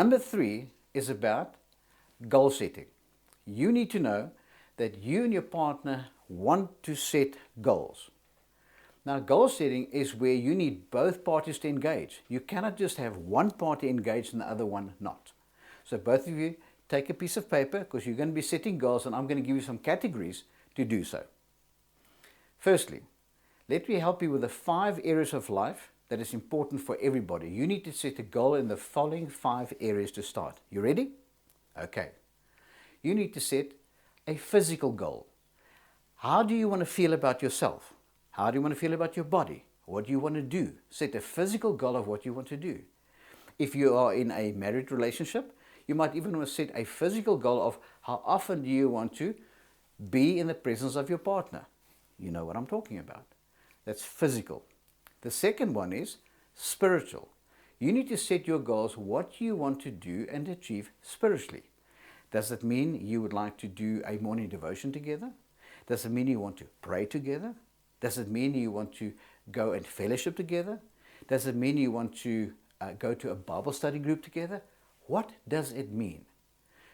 Number 3 is about goal setting. You need to know that you and your partner want to set goals. Now, goal setting is where you need both parties to engage. You cannot just have one party engaged and the other one not. So both of you take a piece of paper, because you're going to be setting goals, and I'm going to give you some categories to do so. Firstly, let me help you with the 5 areas of life that is important for everybody. You need to set a goal in the following 5 areas to start. You ready? Okay. You need to set a physical goal. How do you want to feel about yourself? How do you want to feel about your body? What do you want to do? Set a physical goal of what you want to do. If you are in a married relationship, you might even want to set a physical goal of how often do you want to be in the presence of your partner. You know what I'm talking about. That's physical. The second one is spiritual. You need to set your goals, what you want to do and achieve spiritually. Does it mean you would like to do a morning devotion together? Does it mean you want to pray together? Does it mean you want to go and fellowship together? Does it mean you want to go to a Bible study group together? What does it mean?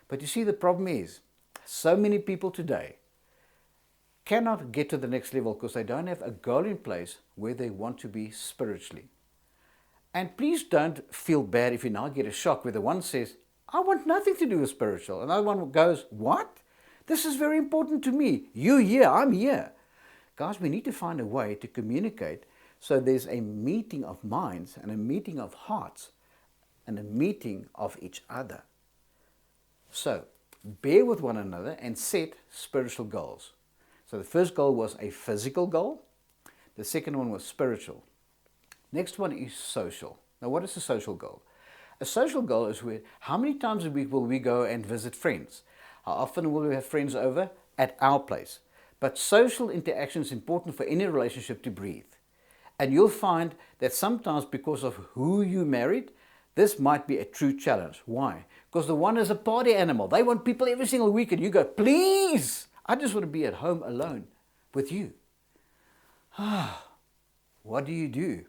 But you see, the problem is, so many people today cannot get to the next level because they don't have a goal in place where they want to be spiritually. And please don't feel bad if you now get a shock where the one says, I want nothing to do with spiritual. And the other one goes, what? This is very important to me. You here, I'm here. Guys, we need to find a way to communicate so there's a meeting of minds and a meeting of hearts and a meeting of each other. So, bear with one another and set spiritual goals. So the first goal was a physical goal. The second one was spiritual. Next one is social. Now, what is a social goal? A social goal is where, how many times a week will we go and visit friends? How often will we have friends over at our place? But social interaction is important for any relationship to breathe. And you'll find that sometimes because of who you married, this might be a true challenge. Why? Because the one is a party animal. They want people every single week and you go, please, I just want to be at home alone with you. What do you do?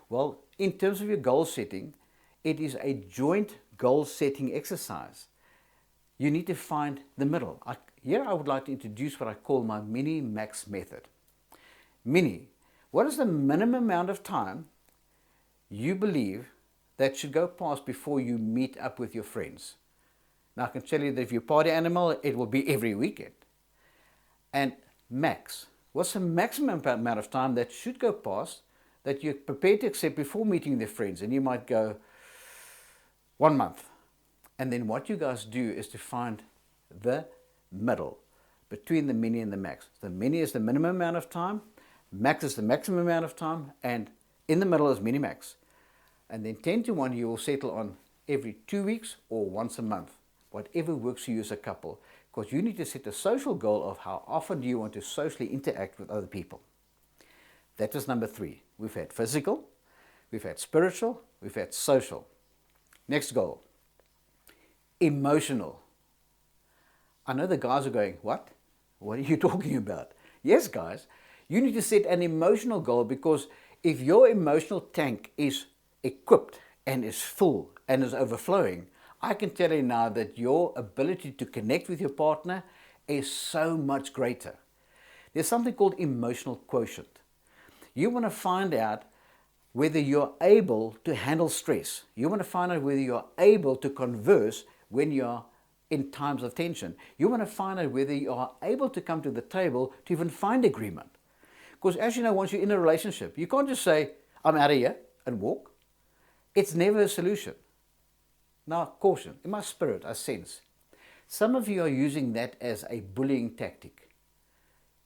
Well, in terms of your goal setting, it is a joint goal setting exercise. You need to find the middle. Here I would like to introduce what I call my mini-max method. Mini, what is the minimum amount of time you believe that should go past before you meet up with your friends? Now I can tell you that if you're a party animal, it will be every weekend. And max, what's the maximum amount of time that should go past that you're prepared to accept before meeting their friends? And you might go 1 month. And then what you guys do is to find the middle between the mini and the max. The mini is the minimum amount of time, max is the maximum amount of time, and in the middle is mini max. And then 10 to 1 you will settle on every 2 weeks or once a month, whatever works for you as a couple, because you need to set a social goal of how often do you want to socially interact with other people. That is number 3. We've had physical, we've had spiritual, we've had social. Next goal, emotional. I know the guys are going, what? What are you talking about? Yes, guys, you need to set an emotional goal, because if your emotional tank is equipped and is full and is overflowing, I can tell you now that your ability to connect with your partner is so much greater. There's something called emotional quotient. You want to find out whether you're able to handle stress. You want to find out whether you're able to converse when you're in times of tension. You want to find out whether you are able to come to the table to even find agreement. Because as you know, once you're in a relationship, you can't just say, I'm out of here, and walk. It's never a solution. Now, caution, in my spirit, I sense, some of you are using that as a bullying tactic.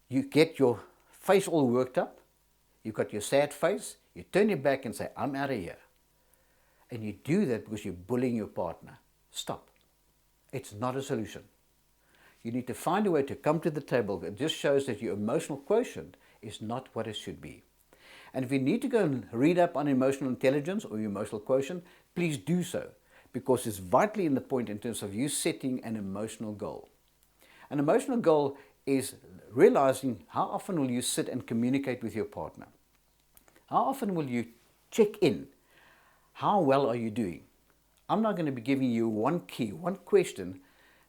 You get your face all worked up, you've got your sad face, you turn your back and say, I'm out of here. And you do that because you're bullying your partner. Stop. It's not a solution. You need to find a way to come to the table. It just shows that your emotional quotient is not what it should be. And if you need to go and read up on emotional intelligence or your emotional quotient, please do so, because it's vitally in the point in terms of you setting an emotional goal. An emotional goal is realizing how often will you sit and communicate with your partner. How often will you check in? How well are you doing? I'm not going to be giving you one key, one question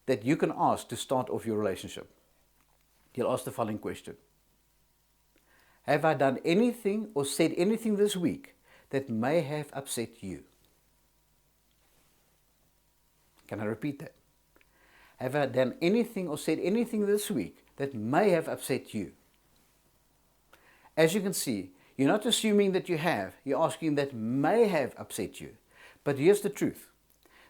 that you can ask to start off your relationship. You'll ask the following question. Have I done anything or said anything this week that may have upset you? Can I repeat that? Have I done anything or said anything this week that may have upset you? As you can see, you're not assuming that you have, you're asking that may have upset you. But here's the truth.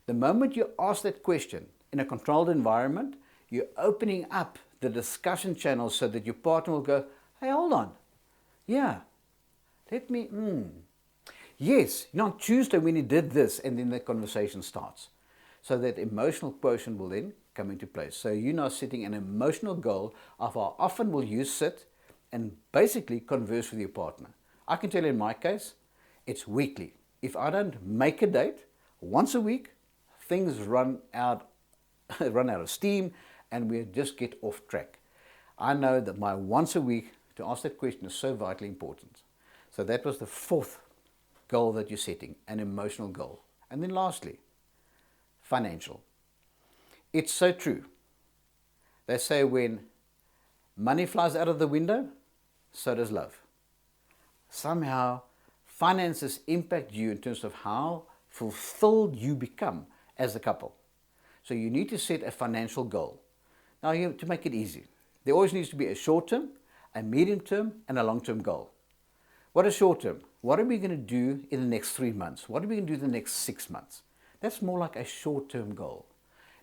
The moment you ask that question in a controlled environment, you're opening up the discussion channels so that your partner will go, hey, hold on. Yeah, yes, on Tuesday when he did this, and then the conversation starts. So that emotional quotient will then come into place. So you're now setting an emotional goal of how often will you sit and basically converse with your partner. I can tell you in my case, it's weekly. If I don't make a date once a week, things run out of steam and we just get off track. I know that my once a week to ask that question is so vitally important. So that was the fourth goal that you're setting, an emotional goal. And then lastly, financial. It's so true. They say when money flies out of the window, so does love. Somehow, finances impact you in terms of how fulfilled you become as a couple. So you need to set a financial goal. Now, to make it easy, there always needs to be a short-term, a medium-term, and a long-term goal. What is short-term? What are we going to do in the next 3 months? What are we going to do in the next 6 months? That's more like a short-term goal.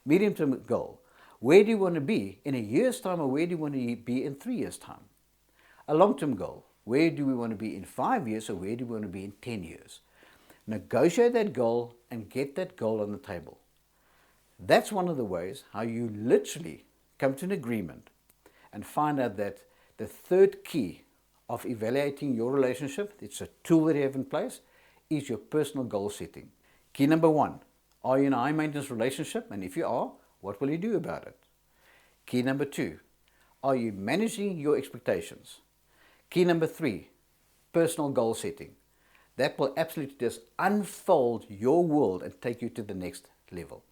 Medium-term goal. Where do you want to be in a year's time, or where do you want to be in 3 years' time? A long-term goal. Where do we want to be in 5 years, or where do we want to be in 10 years? Negotiate that goal and get that goal on the table. That's one of the ways how you literally come to an agreement and find out that the third key of evaluating your relationship, it's a tool that you have in place, is your personal goal setting. Key number 1, are you in a high maintenance relationship? And if you are, what will you do about it? Key number 2, are you managing your expectations? Key number 3, personal goal setting. That will absolutely just unfold your world and take you to the next level.